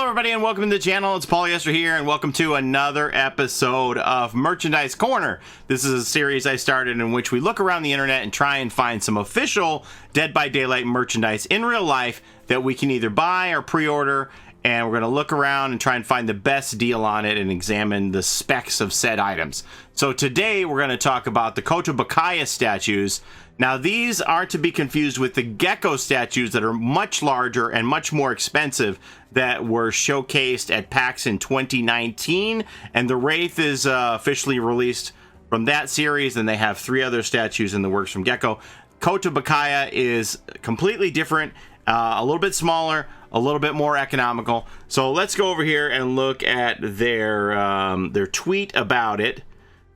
everybody, and welcome to the channel. It's Paulie, Esther here, and welcome to another episode of Merchandise Corner. This is a series I started in which we look around the internet and try and find some official Dead by Daylight merchandise in real life that we can either buy or pre-order, and we're going to look around and try and find the best deal on it and examine the specs of said items. So today we're going to talk about the Kotobukiya statues. Now, these are to be confused with the Gecco statues that are much larger and much more expensive that were showcased at PAX in 2019. And the Wraith is officially released from that series, and they have 3 other statues in the works from Gecco. Kotobukiya is completely different, a little bit smaller, a little bit more economical. So let's go over here and look at their tweet about it.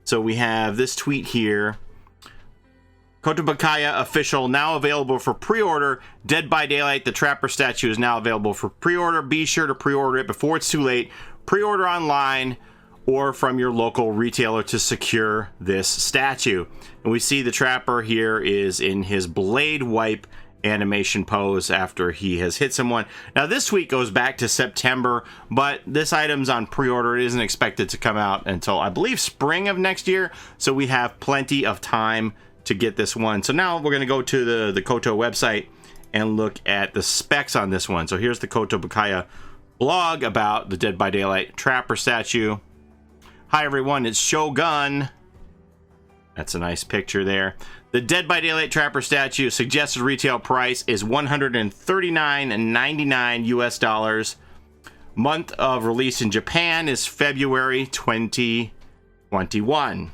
So we have this tweet here. Kotobukiya official, now available for pre-order. Dead by Daylight, the Trapper statue is now available for pre-order. Be sure to pre-order it before it's too late. Pre-order online or from your local retailer to secure this statue. And we see the Trapper here is in his blade wipe animation pose after he has hit someone. Now this tweet goes back to September, but this item's on pre-order. It isn't expected to come out until, I believe, spring of next year. So we have plenty of time to get this one. So now we're going to go to the Koto website and look at the specs on this one. So here's the Kotobukiya blog about the Dead by Daylight Trapper statue. Hi everyone, it's Shogun. That's a nice picture there. The Dead by Daylight Trapper statue suggested retail price is $139.99 US dollars. Month of release in Japan is February 2021.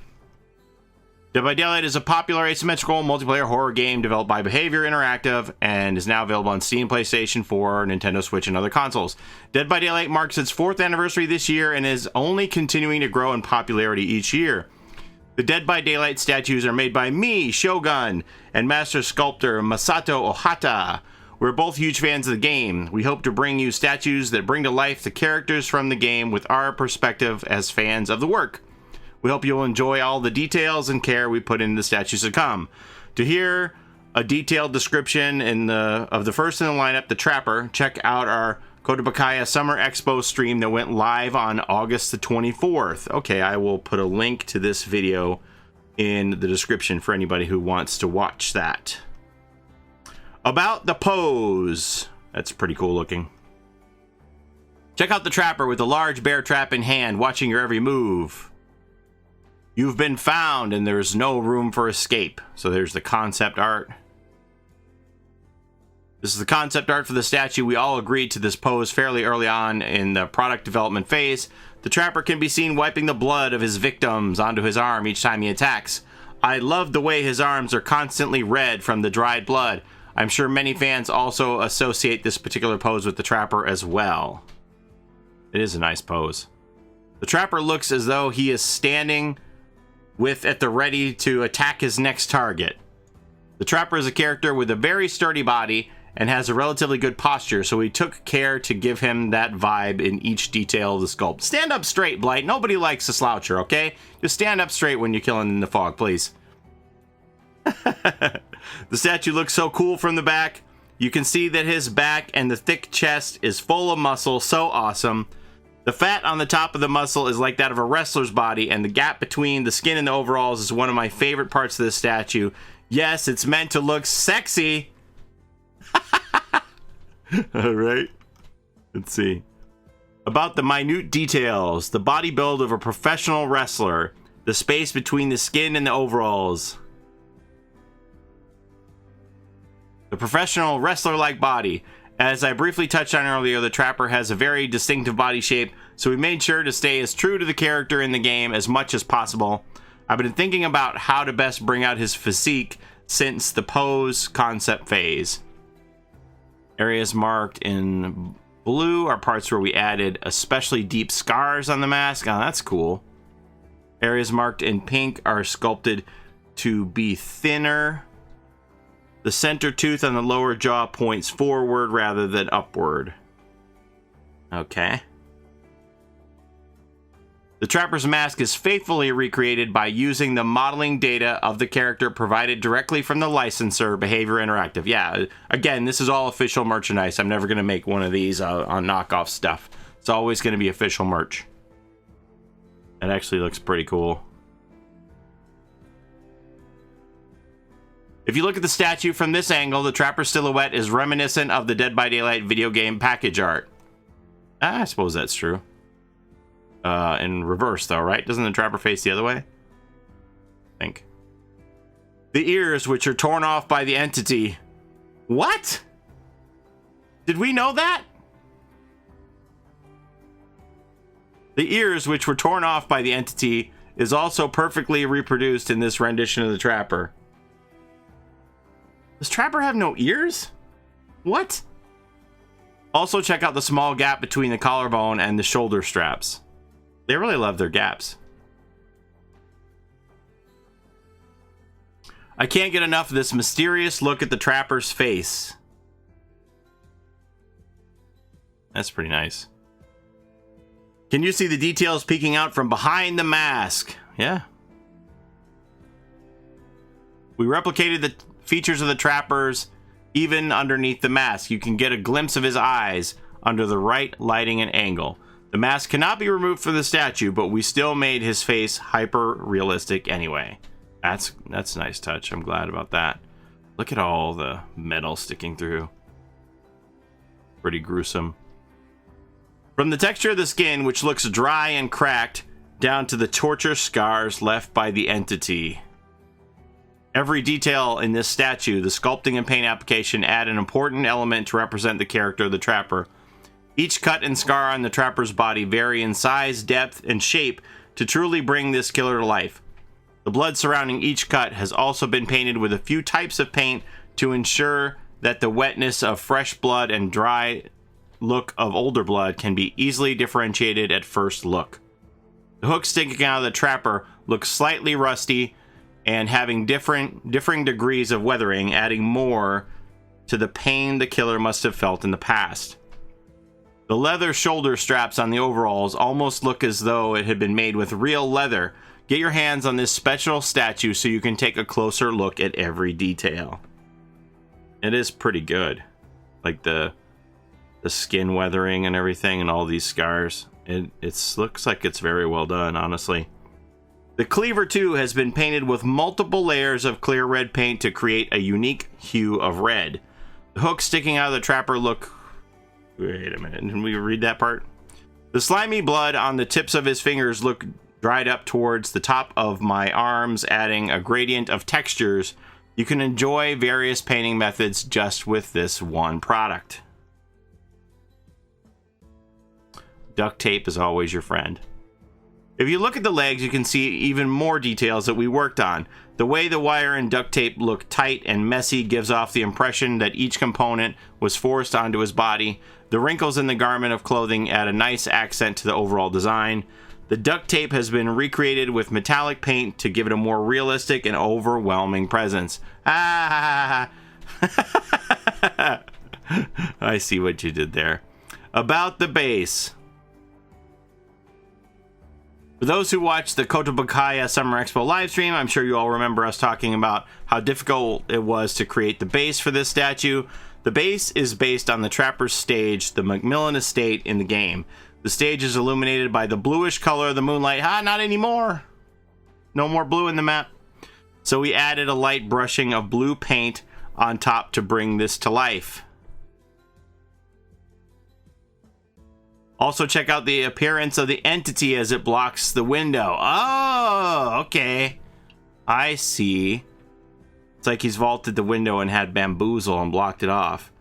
Dead by Daylight is a popular asymmetrical multiplayer horror game developed by Behavior Interactive and is now available on Steam, PlayStation 4, Nintendo Switch, and other consoles. Dead by Daylight marks its 4th anniversary this year and is only continuing to grow in popularity each year. The Dead by Daylight statues are made by me, Shogun, and master sculptor Masato Ohata. We're both huge fans of the game. We hope to bring you statues that bring to life the characters from the game with our perspective as fans of the work. We hope you'll enjoy all the details and care we put into the statues to come. To hear a detailed description of the first in the lineup, the Trapper, check out our Kotobukiya Summer Expo stream that went live on August the 24th. Okay, I will put a link to this video in the description for anybody who wants to watch that. About the pose. That's pretty cool looking. Check out the Trapper with a large bear trap in hand, watching your every move. You've been found and there's no room for escape. So there's the concept art. This is the concept art for the statue. We all agreed to this pose fairly early on in the product development phase. The Trapper can be seen wiping the blood of his victims onto his arm each time he attacks. I love the way his arms are constantly red from the dried blood. I'm sure many fans also associate this particular pose with the Trapper as well. It is a nice pose. The Trapper looks as though he is standing at the ready to attack his next target. The Trapper is a character with a very sturdy body and has a relatively good posture, so we took care to give him that vibe in each detail of the sculpt. Stand up straight, Blight. Nobody likes a sloucher, okay? Just stand up straight when you're killing in the fog, please. The statue looks so cool from the back. You can see that his back and the thick chest is full of muscle. So awesome. The fat on the top of the muscle is like that of a wrestler's body, and the gap between the skin and the overalls is one of my favorite parts of this statue. Yes, it's meant to look sexy. All right. Let's see. About the minute details. The body build of a professional wrestler. The space between the skin and the overalls. The professional wrestler-like body. As I briefly touched on earlier, the Trapper has a very distinctive body shape, so we made sure to stay as true to the character in the game as much as possible. I've been thinking about how to best bring out his physique since the pose concept phase. Areas marked in blue are parts where we added especially deep scars on the mask. Oh, that's cool. Areas marked in pink are sculpted to be thinner. The center tooth on the lower jaw points forward rather than upward. Okay. The Trapper's mask is faithfully recreated by using the modeling data of the character provided directly from the licensor, Behavior Interactive. Yeah, again, this is all official merchandise. I'm never going to make one of these on knockoff stuff. It's always going to be official merch. It actually looks pretty cool. If you look at the statue from this angle, the Trapper silhouette is reminiscent of the Dead by Daylight video game package art. I suppose that's true. In reverse, though, right? Doesn't the Trapper face the other way? I think. The ears, which are torn off by the entity. What? Did we know that? The ears, which were torn off by the entity, is also perfectly reproduced in this rendition of the Trapper. Does Trapper have no ears? What? Also, check out the small gap between the collarbone and the shoulder straps. They really love their gaps. I can't get enough of this mysterious look at the Trapper's face. That's pretty nice. Can you see the details peeking out from behind the mask? Yeah. We replicated the features of the Trappers even underneath the mask. You can get a glimpse of his eyes under the right lighting and angle. The mask cannot be removed from the statue, but we still made his face hyper realistic anyway. That's a nice touch. I'm glad about that. Look at all the metal sticking through. Pretty gruesome. From the texture of the skin, which looks dry and cracked, down to the torture scars left by the entity. Every detail in this statue, the sculpting and paint application, add an important element to represent the character of the Trapper. Each cut and scar on the Trapper's body vary in size, depth, and shape to truly bring this killer to life. The blood surrounding each cut has also been painted with a few types of paint to ensure that the wetness of fresh blood and dry look of older blood can be easily differentiated at first look. The hook sticking out of the Trapper looks slightly rusty and having differing degrees of weathering, adding more to the pain the killer must have felt in the past. The leather shoulder straps on the overalls almost look as though it had been made with real leather. Get your hands on this special statue so you can take a closer look at every detail. It is pretty good. Like the skin weathering and everything and all these scars. It looks like it's very well done, honestly. The cleaver, too, has been painted with multiple layers of clear red paint to create a unique hue of red. The hook sticking out of the Trapper look... Wait a minute, didn't we read that part? The slimy blood on the tips of his fingers look dried up towards the top of my arms, adding a gradient of textures. You can enjoy various painting methods just with this one product. Duct tape is always your friend. If you look at the legs, you can see even more details that we worked on. The way the wire and duct tape look tight and messy gives off the impression that each component was forced onto his body. The wrinkles in the garment of clothing add a nice accent to the overall design. The duct tape has been recreated with metallic paint to give it a more realistic and overwhelming presence. Ah! I see what you did there. About the base. For those who watched the Kotobukiya Summer Expo livestream, I'm sure you all remember us talking about how difficult it was to create the base for this statue. The base is based on the Trapper's stage, the Macmillan Estate in the game. The stage is illuminated by the bluish color of the moonlight. Not anymore. No more blue in the map. So we added a light brushing of blue paint on top to bring this to life. Also, check out the appearance of the entity as it blocks the window. Oh, okay. I see. It's like he's vaulted the window and had bamboozle and blocked it off.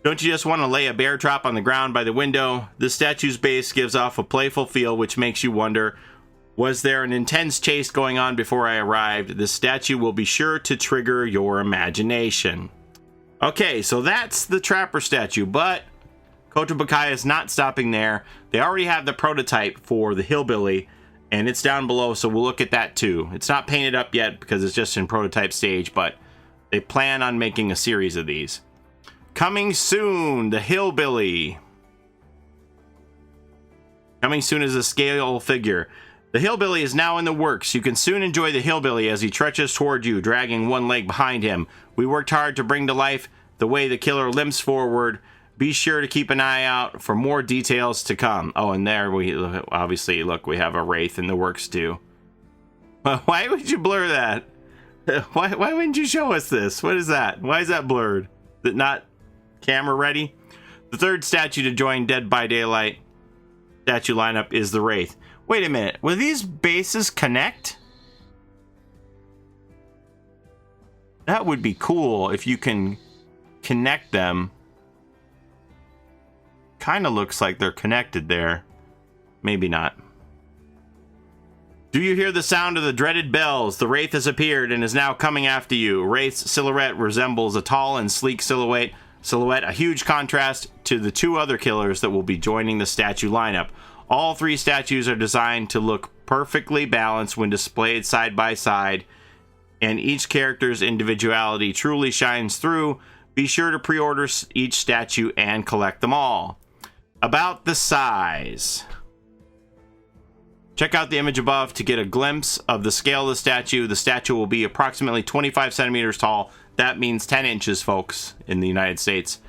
Don't you just want to lay a bear trap on the ground by the window? The statue's base gives off a playful feel, which makes you wonder, was there an intense chase going on before I arrived? The statue will be sure to trigger your imagination. Okay, so that's the Trapper statue, but Kotobukiya is not stopping there. They already have the prototype for the Hillbilly, and it's down below, so we'll look at that too. It's not painted up yet because it's just in prototype stage, but they plan on making a series of these. Coming soon, the Hillbilly. Coming soon is a scale figure. The Hillbilly is now in the works. You can soon enjoy the Hillbilly as he trudges toward you, dragging one leg behind him. We worked hard to bring to life the way the killer limps forward Be sure to keep an eye out for more details to come. Oh, and there we obviously look, we have a Wraith in the works too. Why would you blur that? Why wouldn't you show us this? What is that? Why is that blurred? Is it not camera ready? The third statue to join Dead by Daylight statue lineup is the Wraith. Wait a minute. Will these bases connect? That would be cool if you can connect them. Kind of looks like they're connected there. Maybe not. Do you hear the sound of the dreaded bells? The Wraith has appeared and is now coming after you. Wraith's silhouette resembles a tall and sleek silhouette, a huge contrast to the two other killers that will be joining the statue lineup. All three statues are designed to look perfectly balanced when displayed side by side, and each character's individuality truly shines through. Be sure to pre-order each statue and collect them all. About the size. Check out the image above to get a glimpse of the scale of the statue. The statue will be approximately 25 centimeters tall. That means 10 inches, folks, in the United States.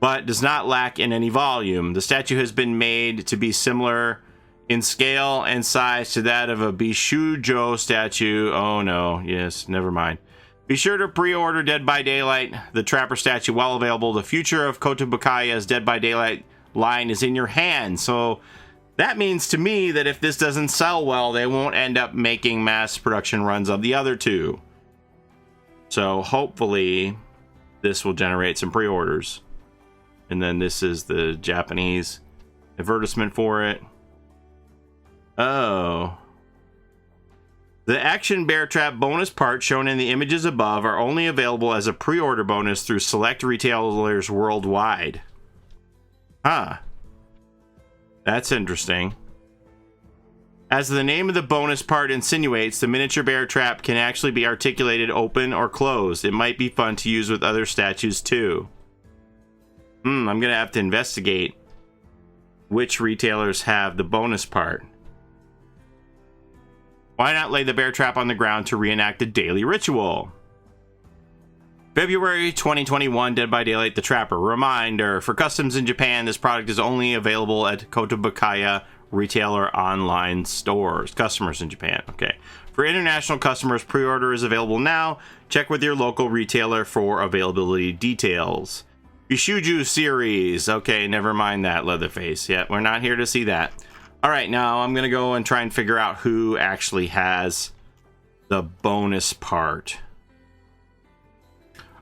But does not lack in any volume. The statue has been made to be similar in scale and size to that of a Bishujo statue. Oh no, yes, never mind. Be sure to pre-order Dead by Daylight, the Trapper statue, while available. The future of Kotobukiya's Dead by Daylight line is in your hands. So that means to me that if this doesn't sell well, they won't end up making mass production runs of the other two. So hopefully this will generate some pre-orders. And then this is the Japanese advertisement for it. Oh. The Action Bear Trap bonus parts shown in the images above are only available as a pre-order bonus through select retailers worldwide. Huh. That's interesting. As the name of the bonus part insinuates, the miniature bear trap can actually be articulated open or closed. It might be fun to use with other statues too. I'm gonna have to investigate which retailers have the bonus part. Why not lay the bear trap on the ground to reenact a daily ritual? February 2021, Dead by Daylight, the Trapper. Reminder, for customs in Japan, this product is only available at Kotobukiya retailer online stores. Customers in Japan, okay. For international customers, pre-order is available now. Check with your local retailer for availability details. Bishuju series. Okay, never mind that, Leatherface. Yeah, we're not here to see that. All right, now I'm going to go and try and figure out who actually has the bonus part.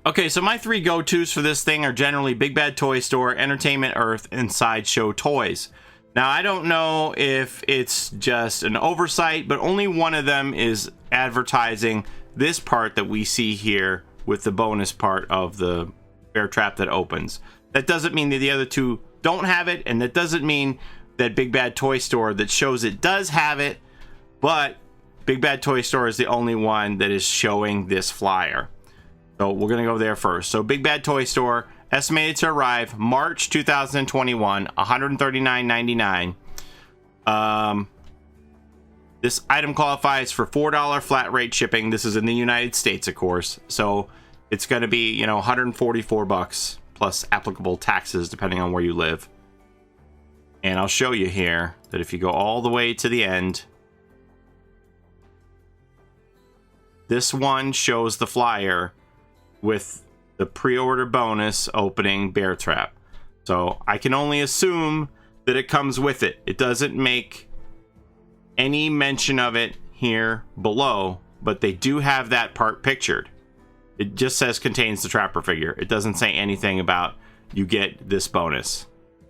Okay, so my three go-tos for this thing are generally BigBadToyStore, Entertainment Earth, and Sideshow Toys. Now, I don't know if it's just an oversight, but only one of them is advertising this part that we see here with the bonus part of the bear trap that opens. That doesn't mean that the other two don't have it, and that doesn't mean that BigBadToyStore that shows it does have it, but BigBadToyStore is the only one that is showing this flyer. So we're going to go there first. So BigBadToyStore, estimated to arrive March 2021, $139.99. This item qualifies for $4 flat rate shipping. This is in the United States, of course. So it's going to be, you know, 144 bucks plus applicable taxes depending on where you live. And I'll show you here that if you go all the way to the end, this one shows the flyer with the pre-order bonus opening bear trap. So I can only assume that it comes with it. It doesn't make any mention of it here below, but they do have that part pictured. It just says contains the Trapper figure. It doesn't say anything about you get this bonus.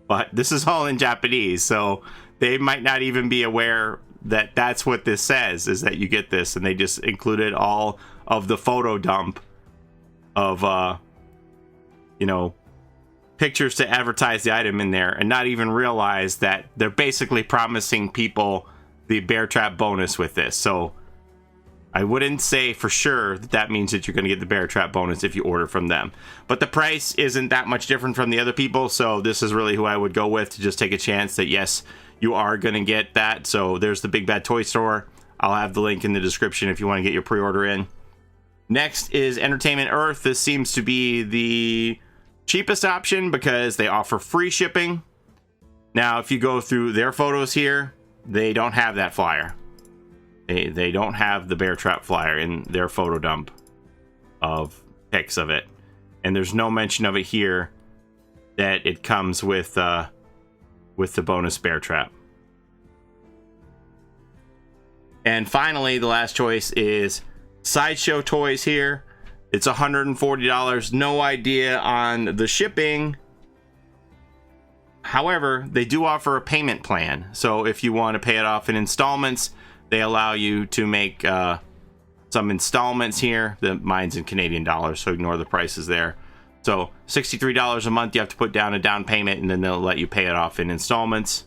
But this is all in Japanese, so they might not even be aware that that's what this says, is that you get this, and they just included all of the photo dump of you know, pictures to advertise the item in there, and not even realize that they're basically promising people the bear trap bonus with this. So I wouldn't say for sure that that means that you're going to get the bear trap bonus if you order from them, but the price isn't that much different from the other people, so this is really who I would go with to just take a chance that yes, you are going to get that. So there's the BigBadToyStore. I'll have the link in the description if you want to get your pre-order in. Next is Entertainment Earth. This seems to be the cheapest option because they offer free shipping. Now, if you go through their photos here, they don't have that flyer. They don't have the bear trap flyer in their photo dump of pics of it. And there's no mention of it here that it comes with the bonus bear trap. And finally, the last choice is Sideshow Toys here. It's $140. No idea on the shipping. However, they do offer a payment plan. So if you want to pay it off in installments, they allow you to make some installments here. Mine's in Canadian dollars, so ignore the prices there. So $63 a month, you have to put down a down payment, and then they'll let you pay it off in installments.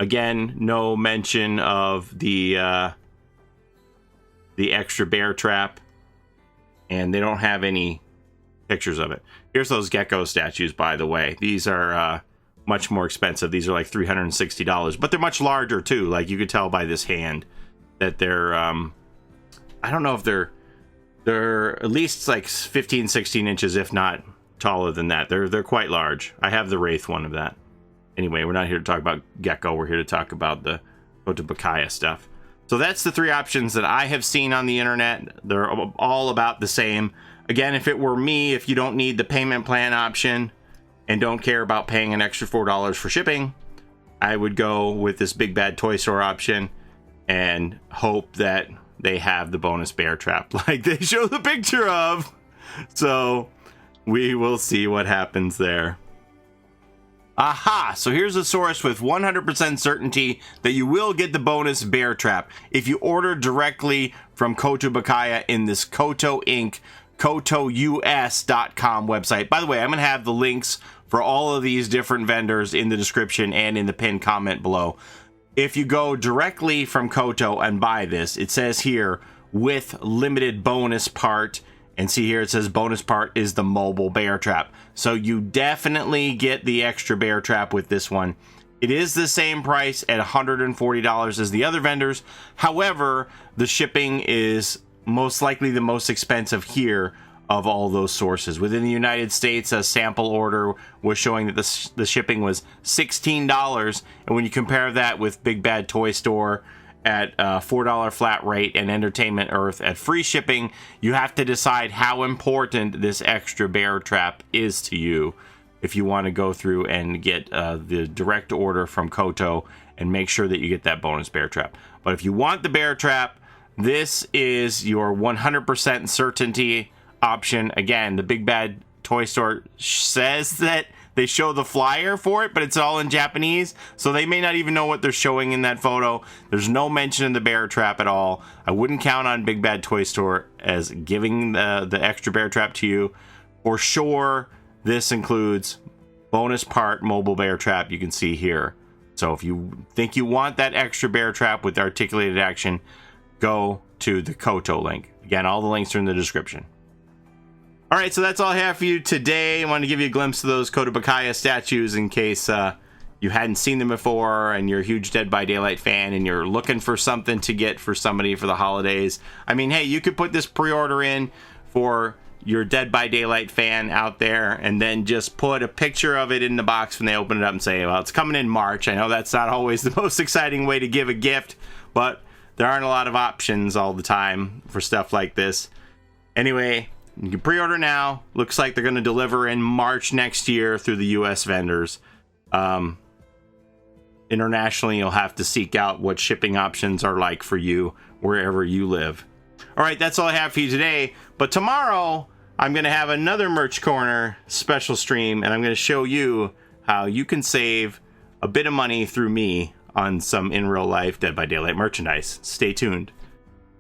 Again, no mention of the extra bear trap, and they don't have any pictures of it. Here's those Gecco statues, by the way. These are much more expensive. These are like $360, but they're much larger too. Like, you could tell by this hand that they're I don't know if they're at least like 15, 16 inches, if not taller than that. They're quite large. I have the Wraith one of that. Anyway, we're not here to talk about Gecco. We're here to talk about the Kotobukiya stuff. So that's the three options that I have seen on the internet. They're all about the same. Again, if it were me, if you don't need the payment plan option and don't care about paying an extra $4 for shipping, I would go with this BigBadToyStore option and hope that they have the bonus bear trap like they show the picture of. So we will see what happens there. Aha! So here's a source with 100% certainty that you will get the bonus bear trap if you order directly from Kotobukiya in this Koto Inc. KotoUS.com website. By the way, I'm going to have the links for all of these different vendors in the description and in the pinned comment below. If you go directly from Koto and buy this, it says here, with limited bonus part, and see here it says bonus part is the mobile bear trap. So you definitely get the extra bear trap with this one. It is the same price at $140 as the other vendors. However, the shipping is most likely the most expensive here of all those sources. Within the United States, a sample order was showing that the shipping was $16, and when you compare that with BigBadToyStore at $4 flat rate and Entertainment Earth at free shipping, you have to decide how important this extra bear trap is to you if you want to go through and get the direct order from Koto and make sure that you get that bonus bear trap. But if you want the bear trap, this is your 100% certainty option. Again, the BigBadToyStore says that they show the flyer for it, but it's all in Japanese, so they may not even know what they're showing in that photo. There's no mention of the bear trap at all. I wouldn't count on BigBadToyStore as giving the extra bear trap to you. For sure, this includes bonus part mobile bear trap you can see here. So if you think you want that extra bear trap with articulated action, go to the Koto link. Again, all the links are in the description. All right, so that's all I have for you today. I wanted to give you a glimpse of those Kotobukiya statues in case you hadn't seen them before and you're a huge Dead by Daylight fan and you're looking for something to get for somebody for the holidays. I mean, hey, you could put this pre-order in for your Dead by Daylight fan out there and then just put a picture of it in the box when they open it up and say, well, it's coming in March. I know that's not always the most exciting way to give a gift, but there aren't a lot of options all the time for stuff like this. Anyway, you can pre-order now. Looks like they're going to deliver in March next year through the U.S. vendors. Internationally, you'll have to seek out what shipping options are like for you wherever you live. All right, that's all I have for you today. But tomorrow, I'm going to have another Merch Corner special stream, and I'm going to show you how you can save a bit of money through me on some in real life Dead by Daylight merchandise. Stay tuned.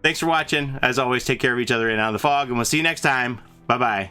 Thanks for watching. As always, take care of each other and out of the fog, and we'll see you next time. Bye-bye.